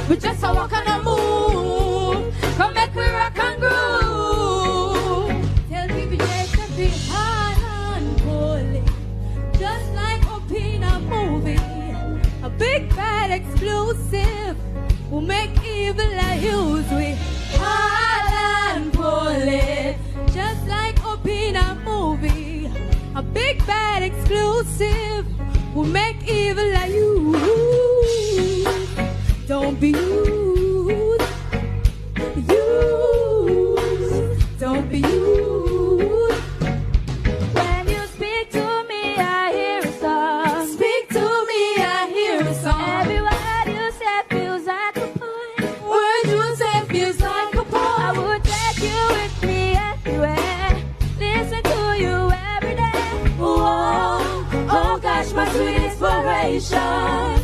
We just a walk and a move. Come make we rock and groove. Tell people yes to be hard and holy, just like up in a movie. A big bad exclusive will make evil a use. We hard and holy, just like up in a movie. A big bad exclusive will make evil a use. Don't be used. Don't be used. When you speak to me, I hear a song. Speak to me, I hear a song. Every word you say feels like a poem. Word you say feels like a poem. I would take you with me everywhere. Listen to you every day. Oh, oh gosh, my sweet inspiration.